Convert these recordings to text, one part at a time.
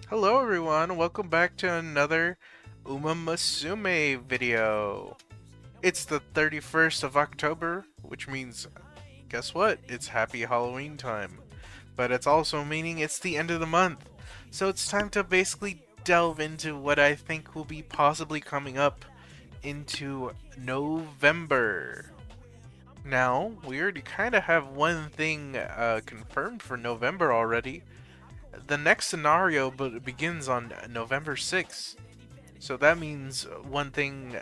Hello everyone, welcome back to another Umamusume video. It's the 31st of October, which means, guess what? It's happy Halloween time. But it's also meaning it's the end of the month. So it's time to basically delve into what I think will be possibly coming up into November. Now, we already kind of have one thing confirmed for November already. The next scenario begins on November 6th. So that means one thing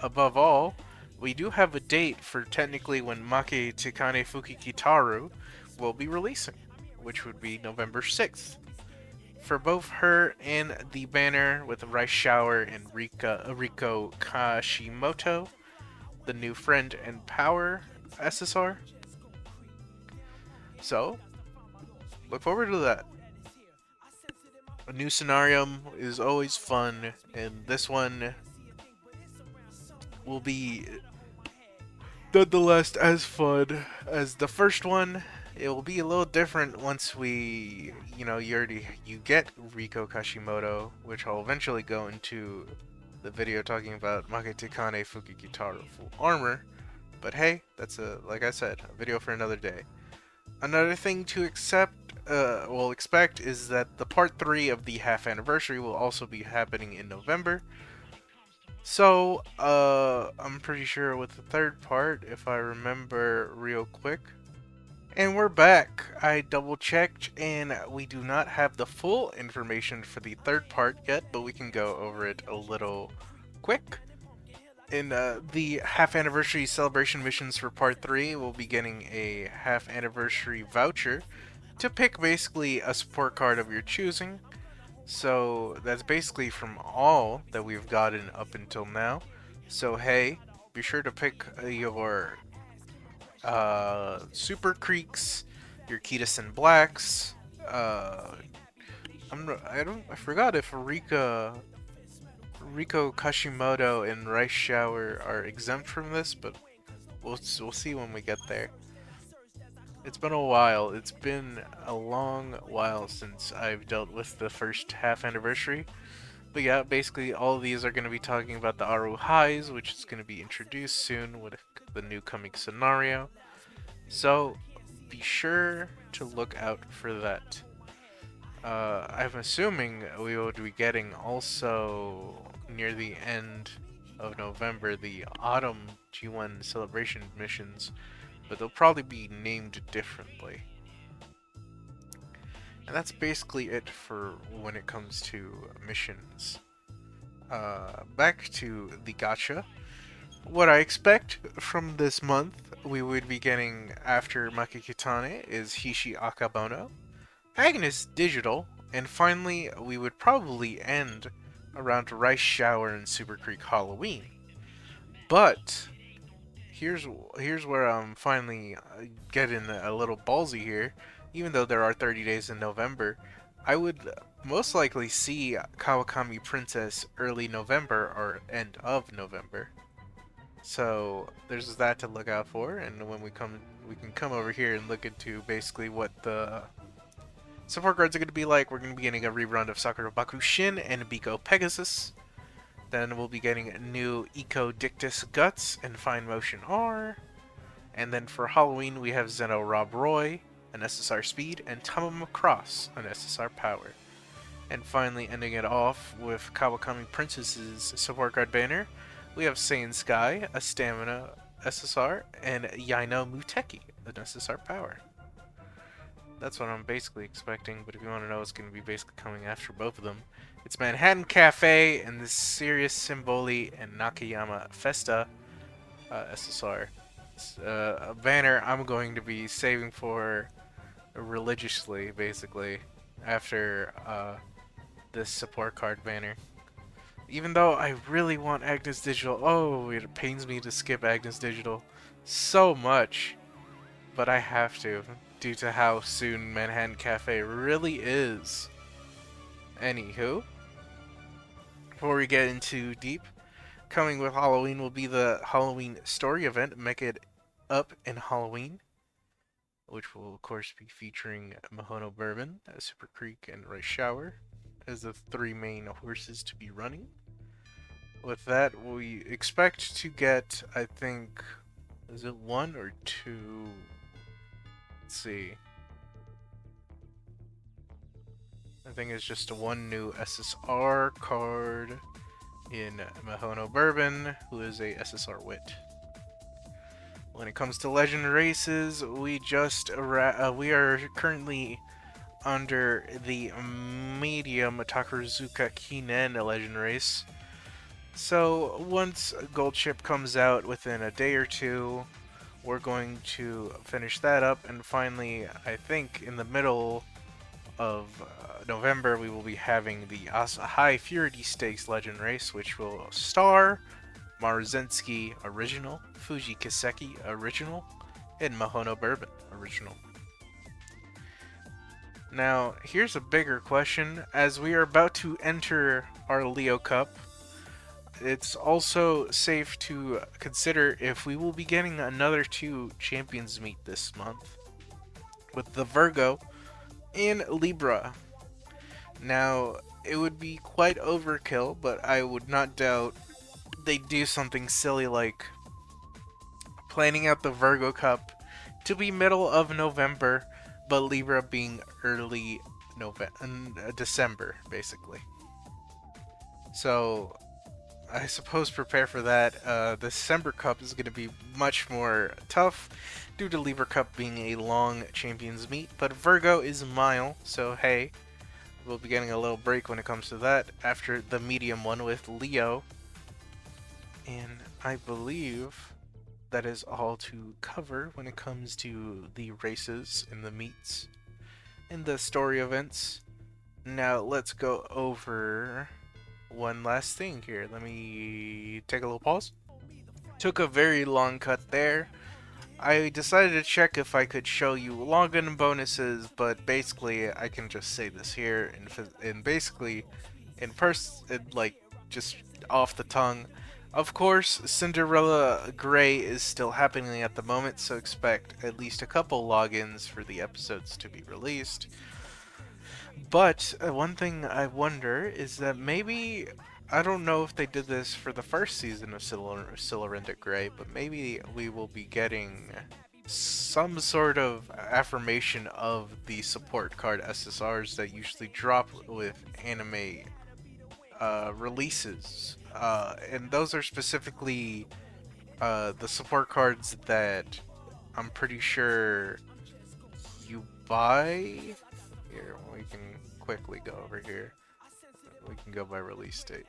above all, we do have a date for technically when Make Tikane Fukikitaru will be releasing, which would be November 6th. For both her and the banner with Rice Shower and Riko Kashimoto, the new friend and power SSR. So, look forward to that. A new scenario is always fun, and this one will be nonetheless as fun as the first one. It will be a little different once you get Riko Kashimoto, which I'll eventually go into the video talking about Maketekane Fukikitaru full armor. But hey, that's like I said, a video for another day. Another thing to expect is that the part 3 of the half anniversary will also be happening in November. So, I'm pretty sure with the third part, if I remember real quick. And we're back. I double checked, and we do not have the full information for the third part yet, but we can go over it a little quick. In the half anniversary celebration missions for part 3, we'll be getting a half anniversary voucher to pick basically a support card of your choosing. So that's basically from all that we've gotten up until now. So hey, be sure to pick your Super Creeks, your Kitasen Blacks. Uh, I forgot if Riko Kashimoto and Rice Shower are exempt from this, but we'll see when we get there. It's been a while. It's been a long while since I've dealt with the first half anniversary. But yeah, basically all of these are going to be talking about the Aru Highs, which is going to be introduced soon with the new coming scenario. So be sure to look out for that. I'm assuming we will be getting also near the end of November the autumn G1 celebration missions, but they'll probably be named differently. And that's basically it for when it comes to missions. Back to the gacha. What I expect from this month, we would be getting after Makikitane is Hishi Akabono, Agnes Digital, and finally we would probably end around Rice Shower and Super Creek Halloween. But here's where I'm finally getting a little ballsy here. Even though there are 30 days in November, I would most likely see Kawakami Princess early November or end of November. So there's that to look out for, and when we can come over here and look into basically what the support cards are going to be like. We're going to be getting a rerun of Sakura Bakushin and Biko Pegasus. Then we'll be getting new Eco Dictus Guts and Fine Motion R. And then for Halloween, we have Zeno Rob Roy, an SSR Speed, and Tamama Cross, an SSR Power. And finally, ending it off with Kawakami Princess's support card banner, we have Saiyan Sky, a Stamina SSR, and Yaino Muteki, an SSR Power. That's what I'm basically expecting, but if you want to know what's going to be basically coming after both of them, it's Manhattan Cafe and the Sirius Symboli and Nakayama Festa SSR. It's, a banner I'm going to be saving for religiously, basically, after this support card banner. Even though I really want Agnes Digital, oh, it pains me to skip Agnes Digital so much, but I have to, due to how soon Manhattan Cafe really is. Anywho, before we get into deep, coming with Halloween will be the Halloween story event, Make It Up in Halloween, which will of course be featuring Mahono Bourbon, Super Creek, and Rice Shower, as the three main horses to be running. With that, we expect to get, I think, is it one or two? Let's see. I think it's just one new SSR card in Mihono Bourbon, who is a SSR Wit. When it comes to legend races, we are currently under the medium Takarazuka Kinen legend race. So once Gold Chip comes out within a day or two, we're going to finish that up, and finally, I think in the middle of November, we will be having the Asahai Fury Stakes Legend Race, which will star Maruzensky Original, Fuji Kiseki Original, and Mihono Bourbon Original. Now, here's a bigger question. As we are about to enter our Leo Cup, it's also safe to consider if we will be getting another 2 Champions Meet this month with the Virgo and Libra. Now, it would be quite overkill, but I would not doubt they do something silly like planning out the Virgo Cup to be middle of November, but Libra being early December, basically. So, I suppose prepare for that. The December Cup is going to be much more tough due to Libra Cup being a long Champions Meet, but Virgo is a mile, so hey, we'll be getting a little break when it comes to that after the medium one with Leo. And I believe that is all to cover when it comes to the races and the meets and the story events. Now let's go over one last thing here. Let me take a little pause. Took a very long cut there. I decided to check if I could show you login bonuses, but basically I can just say this here and basically in like just off the tongue. Of course, Cinderella Grey is still happening at the moment, so expect at least a couple logins for the episodes to be released. But one thing I wonder is that maybe, I don't know if they did this for the first season of Silurind Grey, but maybe we will be getting some sort of affirmation of the support card SSRs that usually drop with anime releases. And those are specifically the support cards that I'm pretty sure you buy. Here, we can quickly go over here. We can go by release date.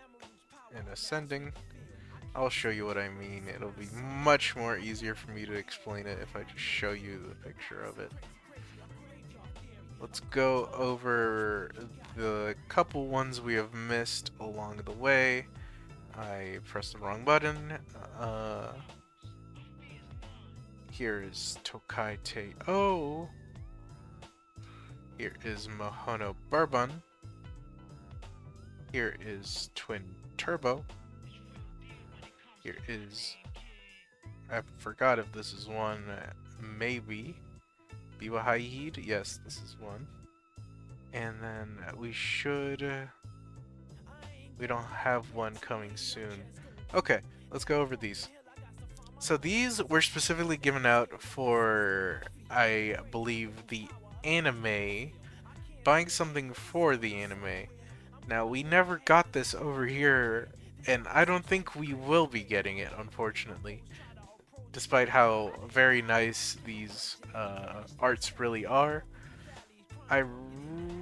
And ascending, I'll show you what I mean. It'll be much more easier for me to explain it if I just show you the picture of it. Let's go over the couple ones we have missed along the way. I pressed the wrong button. Here is Tokai Te O. Here is Mihono Bourbon. Here is Twin Turbo. Here is... I forgot if this is one. Maybe. Biwa Haihid? Yes, this is one. And then we should... we don't have one coming soon. Okay, let's go over these. So these were specifically given out for, I believe, the anime, buying something for the anime. Now, we never got this over here, and I don't think we will be getting it, unfortunately. Despite how very nice these arts really are. I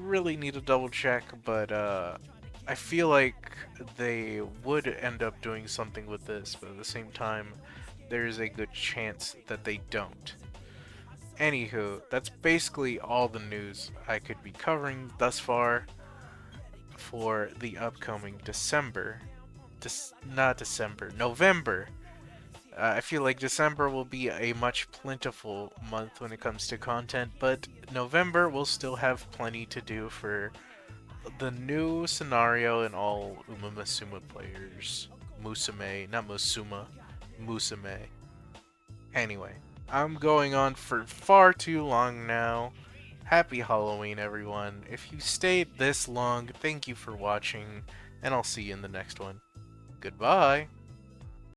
really need to double check, but I feel like they would end up doing something with this, but at the same time, there is a good chance that they don't. Anywho, that's basically all the news I could be covering thus far for the upcoming November. I feel like December will be a much plentiful month when it comes to content, but November will still have plenty to do for the new scenario and all Umamusume players. Musume, not Musuma, Musume. Anyway, I'm going on for far too long now. Happy Halloween, everyone. If you stayed this long, thank you for watching, and I'll see you in the next one. Goodbye.